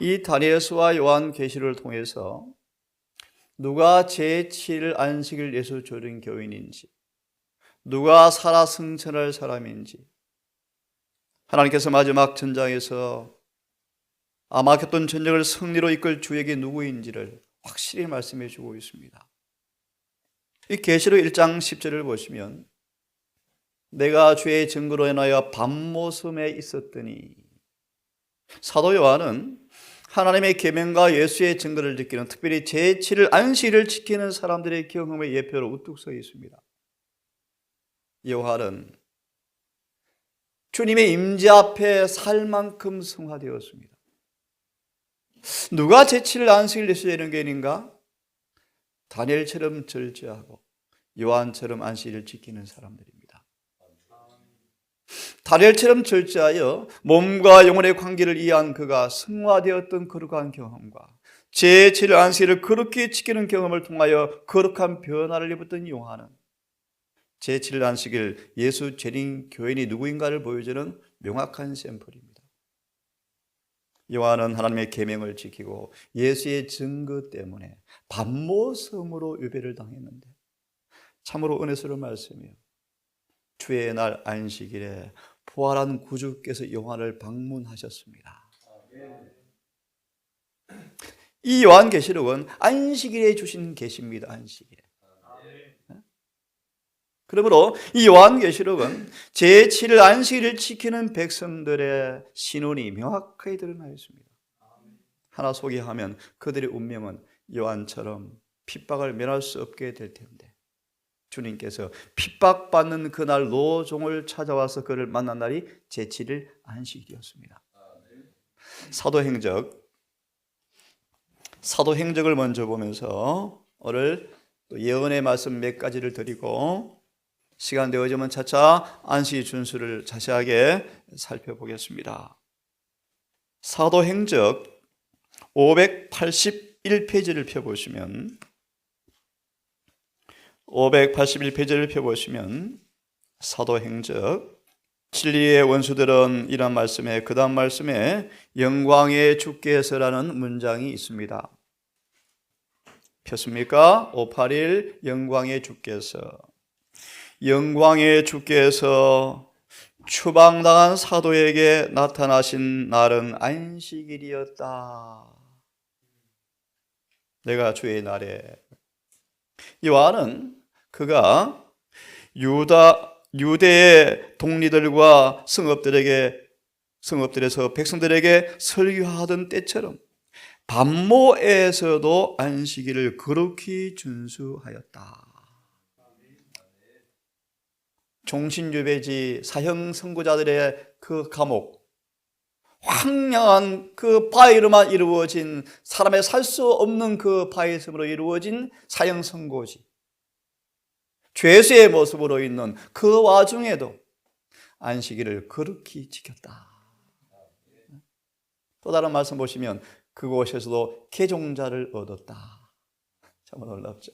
이 다니엘서와 요한계시를 통해서 누가 제7일 안식일 예수 조린 교인인지, 누가 살아 승천할 사람인지, 하나님께서 마지막 전장에서 아마겟돈 전쟁을 승리로 이끌 주역이 누구인지를 확실히 말씀해 주고 있습니다. 이 계시록 1장 10절을 보시면 내가 주의 증거로 인하여 밤모섬에 있었더니, 사도 요한은 하나님의 계명과 예수의 증거를 지키는, 특별히 제7일 안식일을 지키는 사람들의 경험의 예표로 우뚝 서 있습니다. 요한은 주님의 임재 앞에 살 만큼 성화되었습니다. 누가 제7일 안식일 예수의 영계인인가? 다니엘처럼 절제하고 요한처럼 안식일을 지키는 사람들입니다. 다니엘처럼 절제하여 몸과 영혼의 관계를 이해한 그가 승화되었던 거룩한 경험과 제7일 안식일을 그렇게 지키는 경험을 통하여 거룩한 변화를 입었던 요한은 제7일 안식일 예수 재림 교인이 누구인가를 보여주는 명확한 샘플입니다. 요한은 하나님의 계명을 지키고 예수의 증거 때문에 밤모섬으로 유배를 당했는데 참으로 은혜스러운 말씀이에요. 주의 날 안식일에 부활한 구주께서 요한을 방문하셨습니다. 이 요한계시록은 안식일에 주신 계시입니다. 안식일에. 그러므로 이 요한계시록은 제7일 안식일을 지키는 백성들의 신원이 명확하게 드러나 있습니다. 하나 소개하면 그들의 운명은 요한처럼 핍박을 면할 수 없게 될 텐데, 주님께서 핍박받는 그날 노종을 찾아와서 그를 만난 날이 제7일 안식일이었습니다. 사도행적을 먼저 보면서 오늘 또 예언의 말씀 몇 가지를 드리고 시간 되어지면 차차 안식 준수를 자세하게 살펴보겠습니다. 사도행적 581페이지를 펴보시면 581페이지를 펴보시면 사도행적 진리의 원수들은 이란 말씀에 그 다음 말씀에 영광의 주께서라는 문장이 있습니다. 폈습니까? 581 영광의 주께서. 영광의 주께서 추방당한 사도에게 나타나신 날은 안식일이었다. 내가 주의 날에. 요한은 그가 유대의 동리들과 성읍들에서 백성들에게 설교하던 때처럼 밤모에서도 안식일을 거룩히 준수하였다. 종신유배지 사형 선고자들의 그 감옥, 황량한 그 바위로만 이루어진, 사람의 살 수 없는 그 바위섬으로 이루어진 사형 선고지, 죄수의 모습으로 있는 그 와중에도 안식일을 거룩히 지켰다. 또 다른 말씀 보시면 그곳에서도 개종자를 얻었다. 참으로 놀랍죠.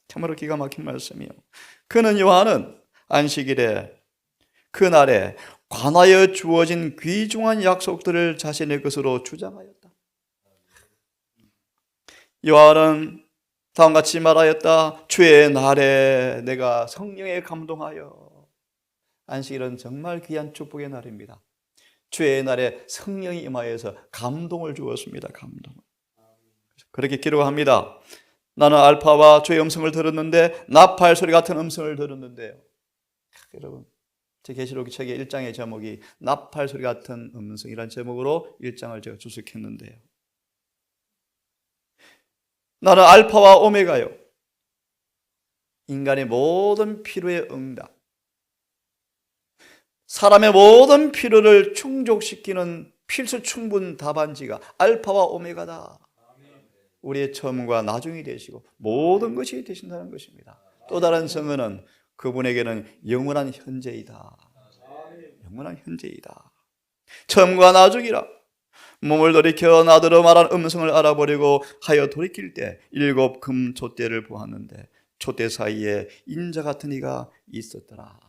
참으로 기가 막힌 말씀이요. 그는 요한은 안식일에 그날에 관하여 주어진 귀중한 약속들을 자신의 것으로 주장하였다. 요한은 다음같이 말하였다. 주의 날에 내가 성령에 감동하여. 안식일은 정말 귀한 축복의 날입니다. 주의 날에 성령이 임하여서 감동을 주었습니다. 감동을. 그렇게 기록합니다. 나는 알파와 주의 음성을 들었는데, 나팔 소리 같은 음성을 들었는데요. 여러분, 제 계시록 책의 1장의 제목이 나팔 소리 같은 음성이라는 제목으로 1장을 제가 주석했는데요. 나는 알파와 오메가요. 인간의 모든 필요의 응답, 사람의 모든 필요를 충족시키는 필수 충분 답안지가 알파와 오메가다. 우리의 처음과 나중이 되시고 모든 것이 되신다는 것입니다. 또 다른 증언은 그분에게는 영원한 현재이다. 영원한 현재이다. 처음과 나중이라. 몸을 돌이켜 나더러 말한 음성을 알아보려고 하여 돌이킬 때 7 금촛대를 보았는데 촛대 사이에 인자 같은 이가 있었더라.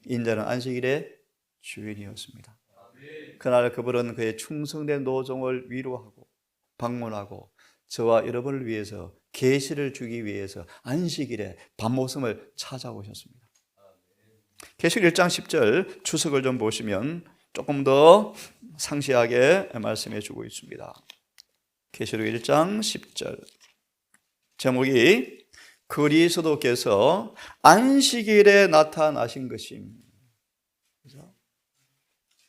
인자는 안식일의 주인이었습니다. 그날 그분은 그의 충성된 노종을 위로하고 방문하고 저와 여러분을 위해서 계시를 주기 위해서 안식일에 밤모섬을 찾아오셨습니다. 계시록 1장 10절 주석을 좀 보시면 조금 더 상세하게 말씀해 주고 있습니다. 계시록 1장 10절 제목이 그리스도께서 안식일에 나타나신 것임.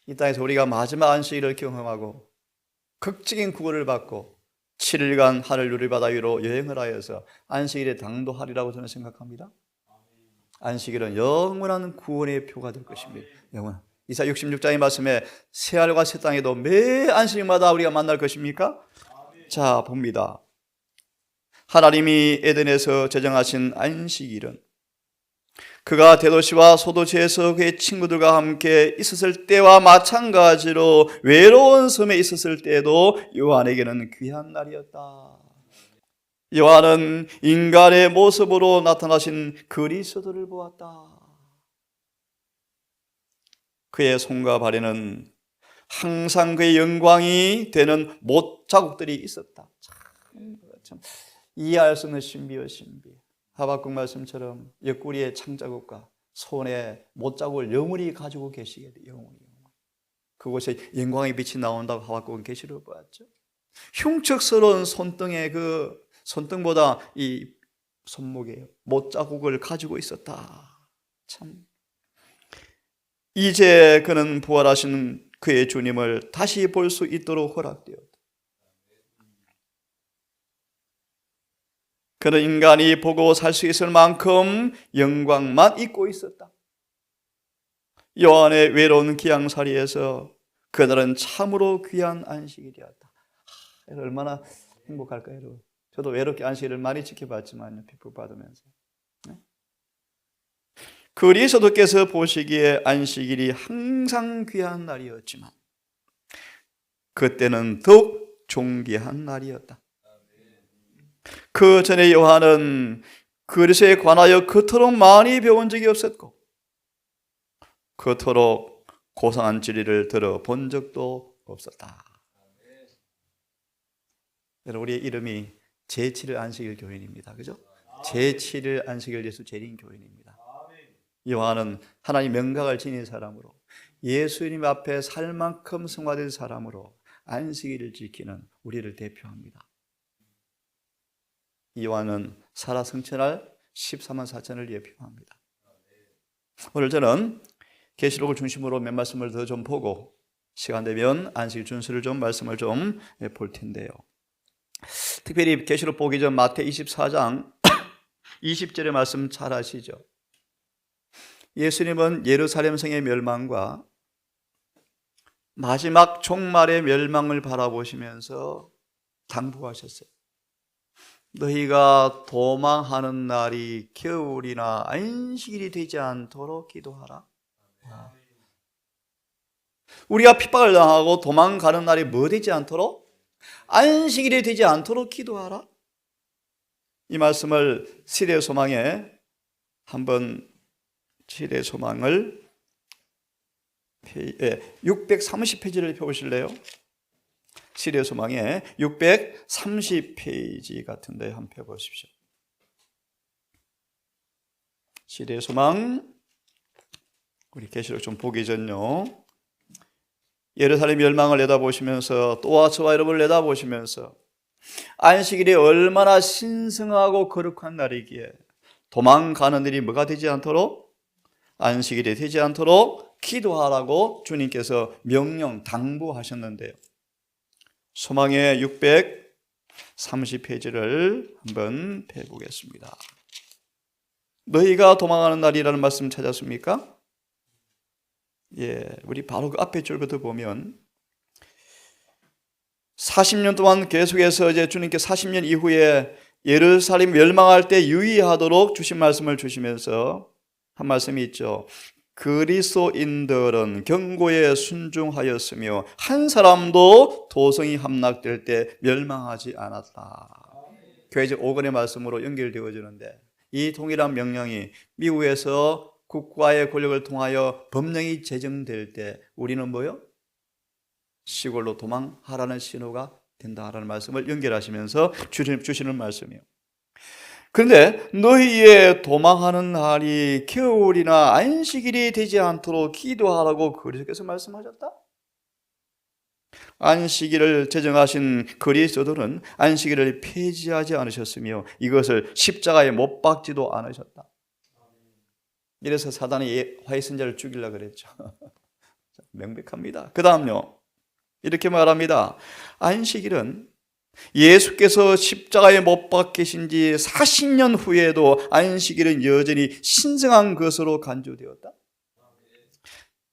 이 땅에서 우리가 마지막 안식일을 경험하고 극적인 구원을 받고 7일간 하늘 유리 바다 위로 여행을 하여서 안식일에 당도하리라고 저는 생각합니다. 안식일은 영원한 구원의 표가 될 것입니다. 영원. 이사 66장의 말씀에 새하늘과 새 땅에도 매 안식일마다 우리가 만날 것입니까? 자, 봅니다. 하나님이 에덴에서 제정하신 안식일은 그가 대도시와 소도시에서 그의 친구들과 함께 있었을 때와 마찬가지로 외로운 섬에 있었을 때에도 요한에게는 귀한 날이었다. 요한은 인간의 모습으로 나타나신 그리스도를 보았다. 그의 손과 발에는 항상 그의 영광이 되는 못자국들이 있었다. 참 이해할 수 없는 신비여 신비. 하박국 말씀처럼 옆구리에 창자국과 손에 못자국을 영원히 가지고 계시게 돼. 영원히. 그곳에 영광의 빛이 나온다고 하박국은 계시록 보았죠. 흉측스러운 손등에 그 손등보다 이 손목에 못자국을 가지고 있었다. 참. 이제 그는 부활하신 그의 주님을 다시 볼 수 있도록 허락되었다. 그는 인간이 보고 살 수 있을 만큼 영광만 잊고 있었다. 요한의 외로운 기양살이에서 그날은 참으로 귀한 안식일이었다. 얼마나 행복할까요, 여러분? 저도 외롭게 안식일을 많이 지켜봤지만요, 핍박 받으면서. 그리스도께서 보시기에 안식일이 항상 귀한 날이었지만 그때는 더욱 존귀한 날이었다. 그 전에 요한은 그리스도에 관하여 그토록 많이 배운 적이 없었고 그토록 고상한 진리를 들어본 적도 없었다. 여러분, 우리의 이름이 제7일 안식일 교인입니다. 그죠? 제7일 안식일 예수 재림 교인입니다. 요한은 하나님 명각을 지닌 사람으로 예수님 앞에 살 만큼 성화된 사람으로 안식일을 지키는 우리를 대표합니다. 요한은 살아 승천할 14만 4천을 예표합니다. 오늘 저는 계시록을 중심으로 몇 말씀을 더 좀 보고 시간 되면 안식일 준수를 좀 말씀을 좀 볼 텐데요. 특별히 계시록 보기 전 마태 24장 20절의 말씀 잘 아시죠? 예수님은 예루살렘 성의 멸망과 마지막 종말의 멸망을 바라보시면서 당부하셨어요. 너희가 도망하는 날이 겨울이나 안식일이 되지 않도록 기도하라. 우리가 핍박을 당하고 도망가는 날이 뭐 되지 않도록? 안식일이 되지 않도록 기도하라. 이 말씀을 시대 소망에 한번 시대 소망을 630페이지를 펴보실래요? 시대 소망에 630페이지 같은데 한번 펴보십시오. 시대 소망 우리 계시록 좀 보기 전요. 예루살렘 멸망을 내다보시면서 또한 저와 여러분을 내다보시면서 안식일이 얼마나 신성하고 거룩한 날이기에 도망가는 일이 뭐가 되지 않도록 안식일이 되지 않도록 기도하라고 주님께서 명령 당부하셨는데요. 소망의 630페이지를 한번 펴보겠습니다. 너희가 도망하는 날이라는 말씀 찾았습니까? 예, 우리 바로 그 앞에 줄부터 보면 40년 동안 계속해서 이제 주님께 40년 이후에 예루살렘 멸망할 때 유의하도록 주신 말씀을 주시면서 한 말씀이 있죠. 그리스도인들은 경고에 순종하였으며 한 사람도 도성이 함락될 때 멸망하지 않았다. 교회적 5권의 말씀으로 연결되어지는데 이 동일한 명령이 미국에서 국가의 권력을 통하여 법령이 제정될 때 우리는 뭐요? 시골로 도망하라는 신호가 된다라는 말씀을 연결하시면서 주시는 말씀이에요. 그런데 너희의 도망하는 날이 겨울이나 안식일이 되지 않도록 기도하라고 그리스도께서 말씀하셨다? 안식일을 제정하신 그리스도는 안식일을 폐지하지 않으셨으며 이것을 십자가에 못 박지도 않으셨다. 이래서 사단이 화이선자를 죽이려고 그랬죠. 명백합니다. 그 다음요, 이렇게 말합니다. 안식일은 예수께서 십자가에 못 박히신 지 40년 후에도 안식일은 여전히 신성한 것으로 간주되었다.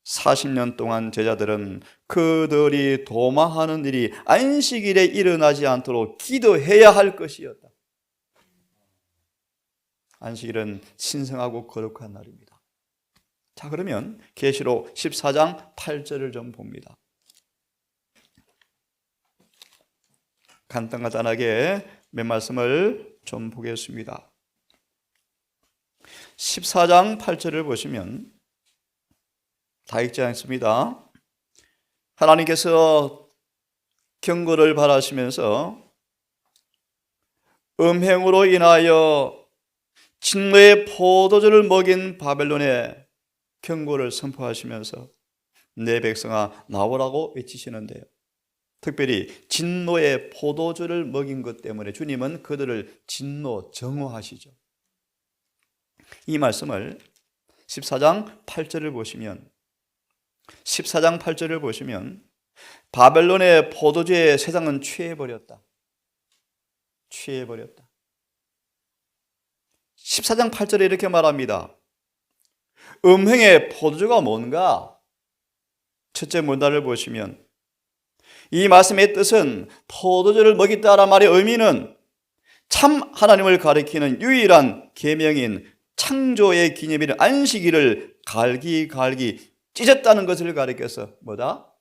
40년 동안 제자들은 그들이 도망하는 일이 안식일에 일어나지 않도록 기도해야 할 것이었다. 안식일은 신성하고 거룩한 날입니다. 자, 그러면 계시록 14장 8절을 좀 봅니다. 간단하게 몇 말씀을 좀 보겠습니다. 14장 8절을 보시면 다 읽지 않습니다. 하나님께서 경고를 바라시면서 음행으로 인하여 진노의 포도주를 먹인 바벨론에 경고를 선포하시면서 내 백성아 나오라고 외치시는데요. 특별히 진노의 포도주를 먹인 것 때문에 주님은 그들을 진노 정오하시죠. 이 말씀을 14장 8절을 보시면 14장 8절을 보시면 바벨론의 포도주에 세상은 취해버렸다. 14장 8절에 이렇게 말합니다. 음행의 포도주가 뭔가? 첫째 문단을 보시면 이 말씀의 뜻은 포도주를 먹였다라는 말의 의미는 참 하나님을 가리키는 유일한 계명인 창조의 기념일 안식일을 갈기갈기 찢었다는 것을 가리켜서 뭐다?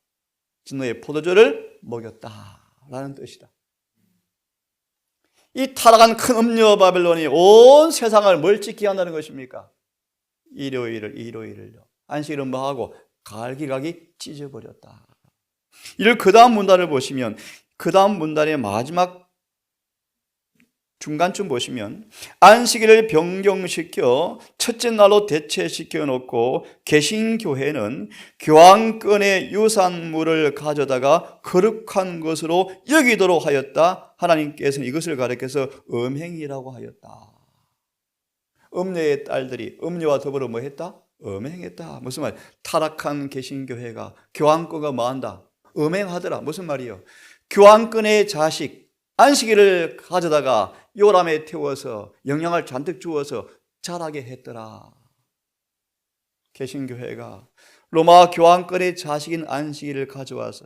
진노의 포도주를 먹였다라는 뜻이다. 이 타락한 큰 음녀 바벨론이 온 세상을 뭘 찢게 한다는 것입니까? 일요일을요. 안식일은 뭐하고? 갈기갈기 찢어버렸다. 이를 그 다음 문단을 보시면 그 다음 문단의 마지막 중간쯤 보시면 안식일을 변경시켜 첫째 날로 대체시켜 놓고 개신교회는 교황권의 유산물을 가져다가 거룩한 것으로 여기도록 하였다. 하나님께서는 이것을 가리켜서 음행이라고 하였다. 음녀의 딸들이 음녀와 더불어 뭐 했다? 음행했다. 무슨 말? 타락한 개신교회가 교황권과 뭐 한다? 음행하더라. 무슨 말이요? 교황권의 자식 안식일을 가져다가 요람에 태워서 영양을 잔뜩 주어서 자라게 했더라. 개신교회가 로마 교황권의 자식인 안식일을 가져와서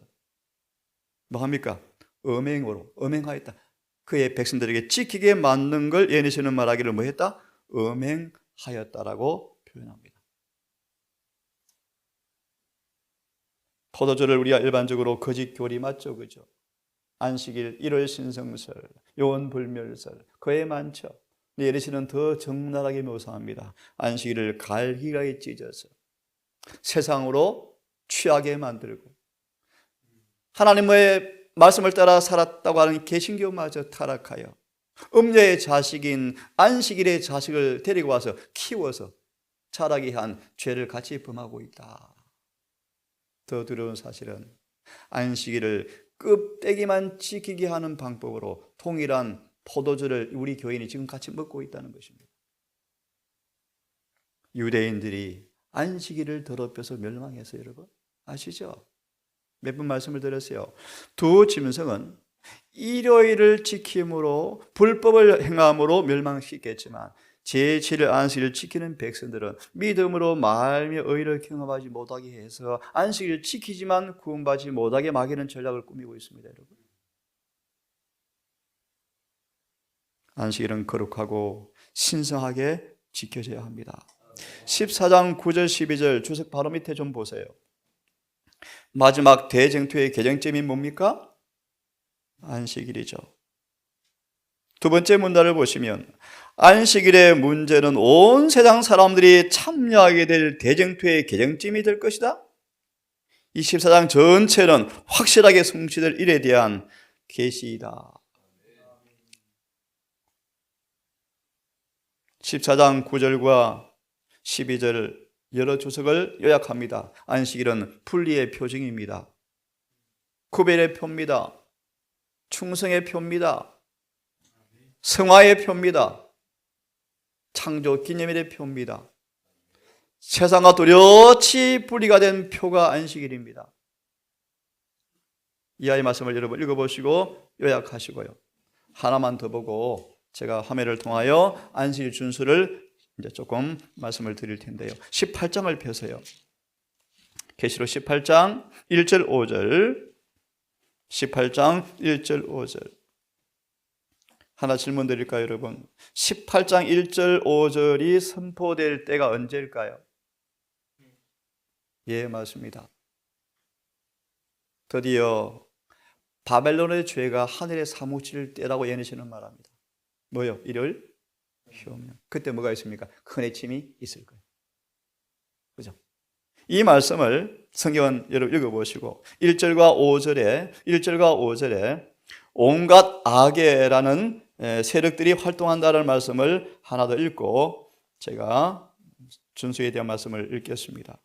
뭐합니까? 음행하였다. 그의 백성들에게 지키게 만든 걸 예니시는 말하기를 뭐했다? 음행하였다라고 표현합니다. 포도주를 우리가 일반적으로 거짓 교리 맞죠, 그죠? 안식일, 1월 신성설, 요원불멸설, 그에 많죠. 예리시는 더 적나라하게 묘사합니다. 안식일을 갈기갈기 찢어서 세상으로 취하게 만들고 하나님의 말씀을 따라 살았다고 하는 개신교마저 타락하여 음녀의 자식인 안식일의 자식을 데리고 와서 키워서 자라게 한 죄를 같이 범하고 있다. 더 두려운 사실은 안식일을 껍데기만 지키게 하는 방법으로 동일한 포도주를 우리 교인이 지금 같이 먹고 있다는 것입니다. 유대인들이 안식일을 더럽혀서 멸망했어요. 여러분 아시죠? 몇 번 말씀을 드렸어요. 두 짐승은 일요일을 지킴으로 불법을 행함으로 멸망시켰지만 제7일 안식일을 지키는 백성들은 믿음으로 말며 의를 경험하지 못하게 해서 안식일을 지키지만 구원받지 못하게 막이는 전략을 꾸미고 있습니다. 여러분 안식일은 거룩하고 신성하게 지켜져야 합니다. 14장 9절 12절 주석 바로 밑에 좀 보세요. 마지막 대쟁투의 개정점이 뭡니까? 안식일이죠. 두 번째 문단을 보시면 안식일의 문제는 온 세상 사람들이 참여하게 될 대쟁투의 개정점이 될 것이다. 이 14장 전체는 확실하게 성취될 일에 대한 계시이다. 14장 9절과 12절 여러 주석을 요약합니다. 안식일은 분리의 표징입니다. 구별의 표입니다. 충성의 표입니다. 성화의 표입니다. 창조 기념일의 표입니다. 세상과 뚜렷이 분리가 된 표가 안식일입니다. 이하의 말씀을 여러분 읽어보시고 요약하시고요. 하나만 더 보고 제가 화면을 통하여 안식일 준수를 이제 조금 말씀을 드릴 텐데요. 18장을 펴세요. 계시록 18장 1절 5절 18장 1절 5절 하나 질문 드릴까요, 여러분? 18장 1절 5절이 선포될 때가 언제일까요? 예, 맞습니다. 드디어 바벨론의 죄가 하늘에 사무칠 때라고 예언하시는 말합니다. 뭐요? 일요일? 휴업령. 그때 뭐가 있습니까? 큰 해침이 있을 거예요. 그죠? 이 말씀을 성경은 여러분 읽어보시고 1절과 5절에 온갖 악의라는 세력들이 활동한다는 말씀을 하나 더 읽고 제가 준수에 대한 말씀을 읽겠습니다.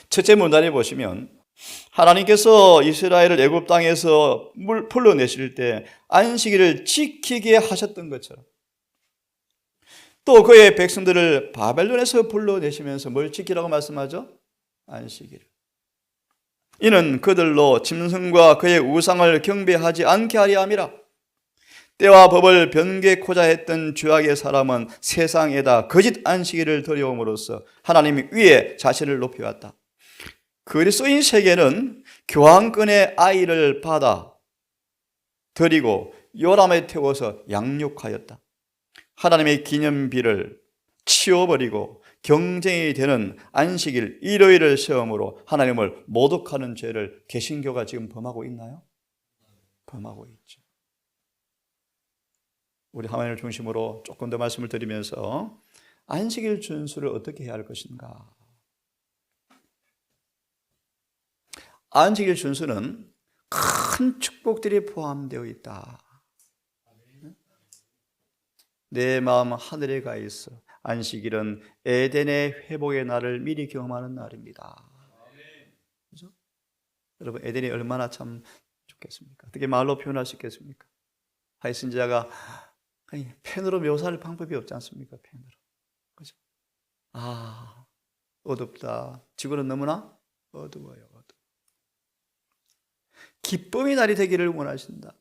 첫째 문단에 보시면 하나님께서 이스라엘을 애굽 땅에서 풀어내실 때 안식일을 지키게 하셨던 것처럼 또 그의 백성들을 바벨론에서 불러내시면서 뭘 지키라고 말씀하죠? 안식일. 이는 그들로 짐승과 그의 우상을 경배하지 않게 하려 함이라. 때와 법을 변개코자 했던 죄악의 사람은 세상에다 거짓 안식일을 들여옴으로써 하나님 위에 자신을 높여왔다. 그리스도인 세계는 교황권의 아이를 받아 드리고 요람에 태워서 양육하였다. 하나님의 기념비를 치워버리고 경쟁이 되는 안식일 일요일을 시험으로 하나님을 모독하는 죄를 개신교가 지금 범하고 있나요? 범하고 있죠. 우리 화면을 중심으로 조금 더 말씀을 드리면서 안식일 준수를 어떻게 해야 할 것인가? 안식일 준수는 큰 축복들이 포함되어 있다. 내 마음 하늘에 가 있어. 안식일은 에덴의 회복의 날을 미리 경험하는 날입니다. 그렇죠? 여러분, 에덴이 얼마나 참 좋겠습니까? 어떻게 말로 표현할 수 있겠습니까? 하이슨자가 펜으로 묘사할 방법이 없지 않습니까? 펜으로. 그렇죠? 어둡다. 지구는 너무나 어두워요. 기쁨의 날이 되기를 원하신다.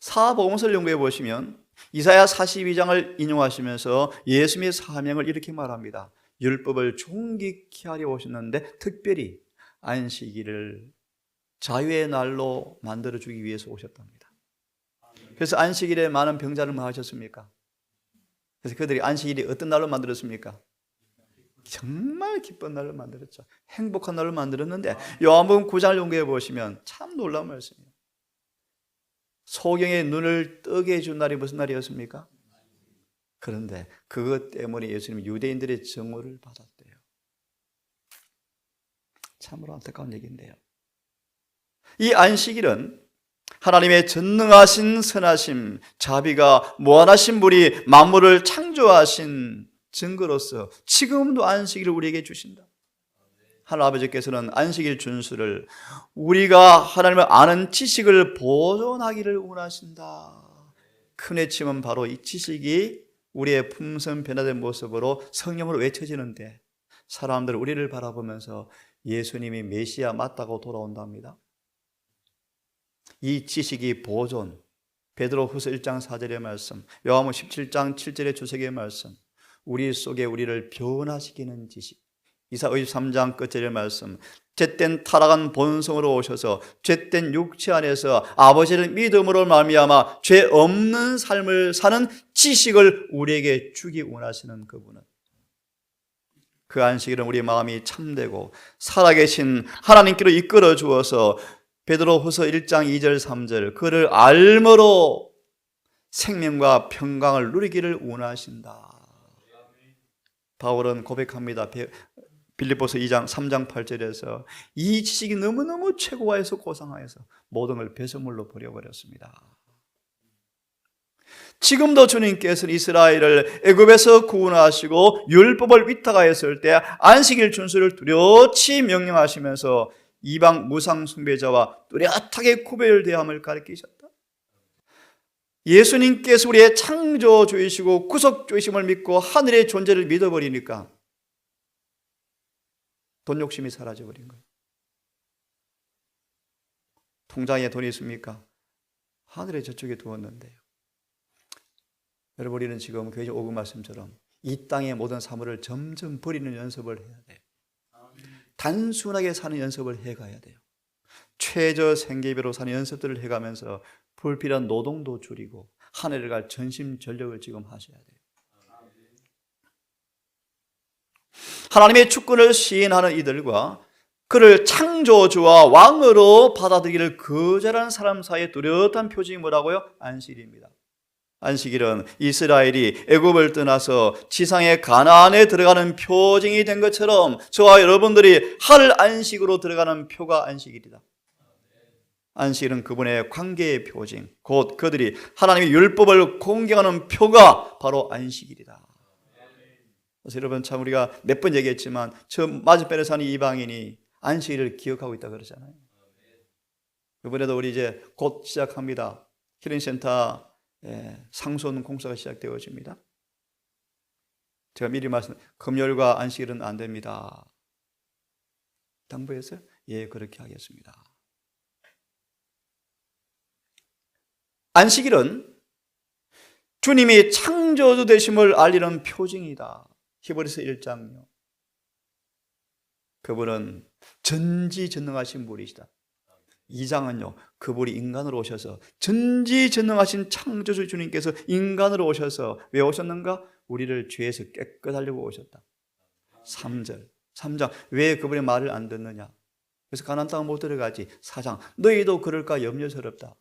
사복음서를 연구해 보시면 이사야 42장을 인용하시면서 예수님의 사명을 이렇게 말합니다. 율법을 존귀케 하려 오셨는데 특별히 안식일을 자유의 날로 만들어주기 위해서 오셨답니다. 그래서 안식일에 많은 병자를 뭐 하셨습니까? 그래서 그들이 안식일이 어떤 날로 만들었습니까? 정말 기쁜 날로 만들었죠. 행복한 날로 만들었는데 요한복음 9장을 연구해 보시면 참 놀라운 말씀이에요. 소경의 눈을 뜨게 해준 날이 무슨 날이었습니까? 그런데 그것 때문에 예수님은 유대인들의 증오를 받았대요. 참으로 안타까운 얘기인데요. 이 안식일은 하나님의 전능하신 선하심, 자비가 무한하신 분이 만물을 창조하신 증거로서 지금도 안식일을 우리에게 주신다. 하나님 아버지께서는 안식일 준수를 우리가 하나님을 아는 지식을 보존하기를 원하신다. 큰 외침은 바로 이 지식이 우리의 품성 변화된 모습으로 성령으로 외쳐지는데 사람들 우리를 바라보면서 예수님이 메시아 맞다고 돌아온답니다. 이 지식이 보존, 베드로후서 1장 4절의 말씀, 요한복음 17장 7절의 주석의 말씀, 우리 속에 우리를 변화시키는 지식, 이사 53장 끝절의 말씀, 죄된 타락한 본성으로 오셔서 죄된 육체 안에서 아버지를 믿음으로 말미암아 죄 없는 삶을 사는 지식을 우리에게 주기 원하시는 그분은 그 안식일은 우리 마음이 참되고 살아계신 하나님께로 이끌어 주어서 베드로후서 1장 2절 3절 그를 알므로 생명과 평강을 누리기를 원하신다. 바울은 고백합니다. 빌립보서 2장 3장 8절에서 이 지식이 너무너무 최고화해서 고상화해서 모든 걸 배설물로 버려버렸습니다. 지금도 주님께서는 이스라엘을 애굽에서 구원하시고 율법을 위탁하였을 때 안식일 준수를 뚜렷이 명령하시면서 이방 무상 숭배자와 뚜렷하게 구별대함을 가르치셨다. 예수님께서 우리의 창조주이시고 구속주이심을 믿고 하늘의 존재를 믿어버리니까 돈 욕심이 사라져버린 거예요. 통장에 돈이 있습니까? 하늘의 저쪽에 두었는데요. 여러분, 우리는 지금 교회 오금 말씀처럼 이 땅의 모든 사물을 점점 버리는 연습을 해야 돼요. 단순하게 사는 연습을 해가야 돼요. 최저 생계비로 사는 연습들을 해가면서 불필요한 노동도 줄이고 하늘을 갈 전심전력을 지금 하셔야 돼요. 하나님의 주권을 시인하는 이들과 그를 창조주와 왕으로 받아들이기를 거절한 사람 사이의 뚜렷한 표징이 뭐라고요? 안식일입니다. 안식일은 이스라엘이 애굽을 떠나서 지상의 가나안에 들어가는 표징이 된 것처럼 저와 여러분들이 하늘 안식으로 들어가는 표가 안식일이다. 안식일은 그분의 관계의 표징, 곧 그들이 하나님의 율법을 공경하는 표가 바로 안식일이다. 그래서 여러분, 참 우리가 몇 번 얘기했지만 저 맞은편에 사는 이방인이 안식일을 기억하고 있다 그러잖아요. 이번에도 우리 이제 곧 시작합니다. 힐링센터 상수원 공사가 시작되어집니다. 제가 미리 금요일과 안식일은 안 됩니다. 당부했어요? 예, 그렇게 하겠습니다. 안식일은 주님이 창조주 되심을 알리는 표징이다. 히브리서 1장요. 그분은 전지전능하신 분이시다. 2장은요, 그분이 인간으로 오셔서 전지전능하신 창조주 주님께서 인간으로 오셔서 왜 오셨는가? 우리를 죄에서 깨끗하려고 오셨다. 3장 왜 그분의 말을 안 듣느냐? 그래서 가나안 땅 못 들어가지. 4장 너희도 그럴까 염려스럽다.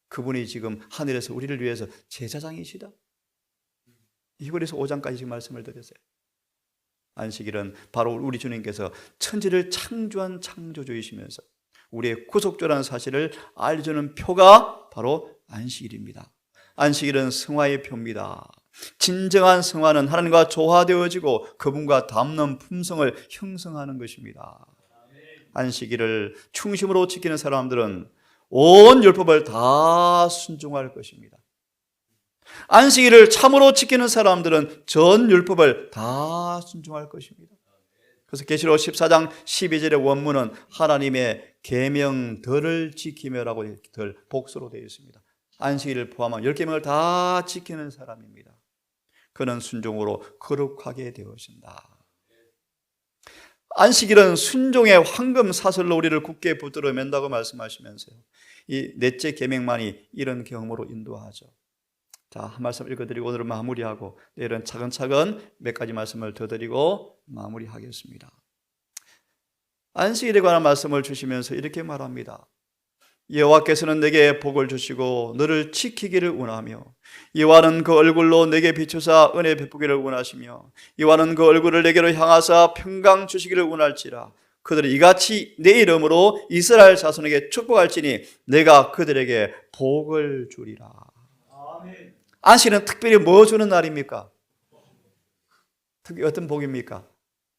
그분이 지금 하늘에서 우리를 위해서 제사장이시다. 히브리서 5장까지 지금 말씀을 드렸어요. 안식일은 바로 우리 주님께서 천지를 창조한 창조주이시면서 우리의 구속주라는 사실을 알려주는 표가 바로 안식일입니다. 안식일은 성화의 표입니다. 진정한 성화는 하나님과 조화되어지고 그분과 닮는 품성을 형성하는 것입니다. 안식일을 충심으로 지키는 사람들은 온 율법을 다 순종할 것입니다. 안식일을 참으로 지키는 사람들은 전 율법을 다 순종할 것입니다. 그래서 계시록 14장 12절의 원문은 하나님의 계명들을 지키며라고 들 복수로 되어 있습니다. 안식일을 포함한 10계명을 다 지키는 사람입니다. 그는 순종으로 거룩하게 되어진다. 안식일은 순종의 황금 사슬로 우리를 굳게 붙들어 맨다고 말씀하시면서요, 이 넷째 계명만이 이런 경험으로 인도하죠. 자, 한 말씀 읽어드리고 오늘은 마무리하고 내일은 차근차근 몇 가지 말씀을 더 드리고 마무리하겠습니다. 안식일에 관한 말씀을 주시면서 이렇게 말합니다. 여호와께서는 내게 복을 주시고 너를 지키기를 원하며 여호와는 그 얼굴로 내게 비추사 은혜 베푸기를 원하시며 여호와는 그 얼굴을 내게로 향하사 평강 주시기를 원할지라. 그들이 이같이 내 이름으로 이스라엘 자손에게 축복할지니 내가 그들에게 복을 주리라. 아멘. 안식일은 특별히 뭐 주는 날입니까? 특히 어떤 복입니까?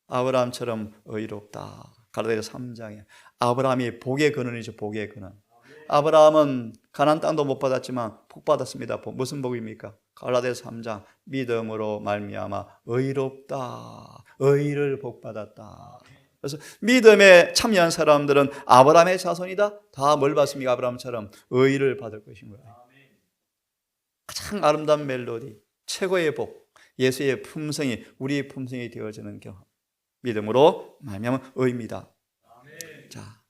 아브라함처럼 의롭다. 갈라디아서 3장에 아브라함이 복의 근원이죠. 복의 근원. 아브라함은 가나안 땅도 못 받았지만 복 받았습니다. 무슨 복입니까? 갈라디아서 3장 믿음으로 말미암아 의롭다. 의를 복 받았다. 그래서 믿음에 참여한 사람들은 아브라함의 자손이다. 다 뭘 받습니까? 아브라함처럼 의를 받을 것인 거예요. 가장 아름다운 멜로디, 최고의 복, 예수의 품성이 우리의 품성이 되어지는 경험. 믿음으로 말미암아 의입니다. 자,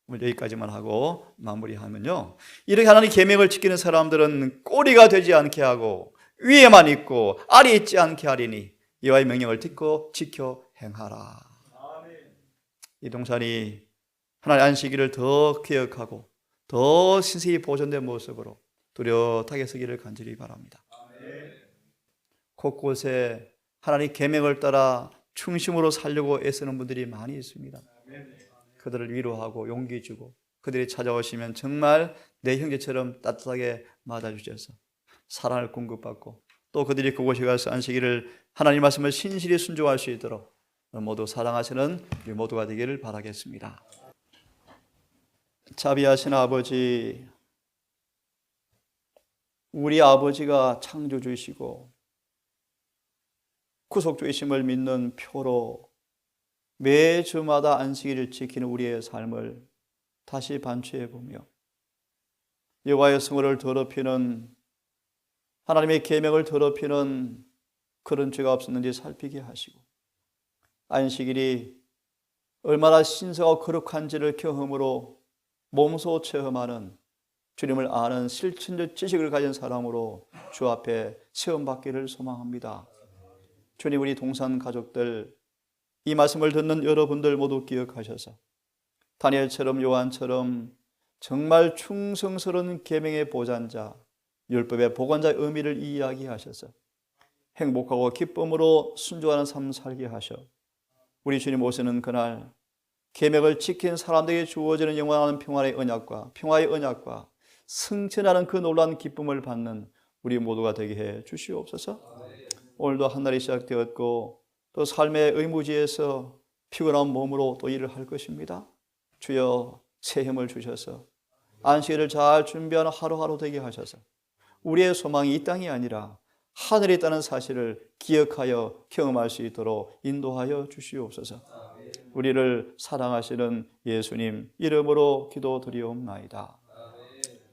오늘 여기까지만 하고 마무리하면요, 이렇게 하나님의 계명을 지키는 사람들은 꼬리가 되지 않게 하고 위에만 있고 알이 있지 않게 하리니 여호와의 명령을 듣고 지켜 행하라. 이 동산이 하나님의 안식일을 더 기억하고 더 신실히 보존된 모습으로 뚜렷하게 서기를 간절히 바랍니다. 곳곳에 하나님의 계명을 따라 중심으로 살려고 애쓰는 분들이 많이 있습니다. 그들을 위로하고 용기 주고 그들이 찾아오시면 정말 내 형제처럼 따뜻하게 맞아주셔서 사랑을 공급받고 또 그들이 그곳에 가서 안식일을 하나님 말씀을 신실히 순종할 수 있도록 모두 사랑하시는 우리 모두가 되기를 바라겠습니다. 자비하신 아버지, 우리 아버지가 창조주이시고 구속주이심을 믿는 표로 매주마다 안식일을 지키는 우리의 삶을 다시 반추해 보며 여호와의 성호를 더럽히는, 하나님의 계명을 더럽히는 그런 죄가 없었는지 살피게 하시고 안식일이 얼마나 신성하고 거룩한지를 경험으로 몸소 체험하는 주님을 아는 실천적 지식을 가진 사람으로 주 앞에 체험받기를 소망합니다. 주님, 우리 동산 가족들, 이 말씀을 듣는 여러분들 모두 기억하셔서 다니엘처럼 요한처럼 정말 충성스러운 계명의 보전자, 율법의 보관자의 의미를 이야기하셔서 행복하고 기쁨으로 순종하는 삶 살게 하셔 우리 주님 오시는 그날 계명을 지킨 사람들에게 주어지는 영원한 평화의 언약과 승천하는 그 놀라운 기쁨을 받는 우리 모두가 되게 해 주시옵소서. 오늘도 한 날이 시작되었고 또 삶의 의무지에서 피곤한 몸으로 또 일을 할 것입니다. 주여 새 힘을 주셔서 안식일을 잘 준비하는 하루하루 되게 하셔서 우리의 소망이 이 땅이 아니라 하늘에 있다는 사실을 기억하여 경험할 수 있도록 인도하여 주시옵소서. 우리를 사랑하시는 예수님 이름으로 기도드리옵나이다.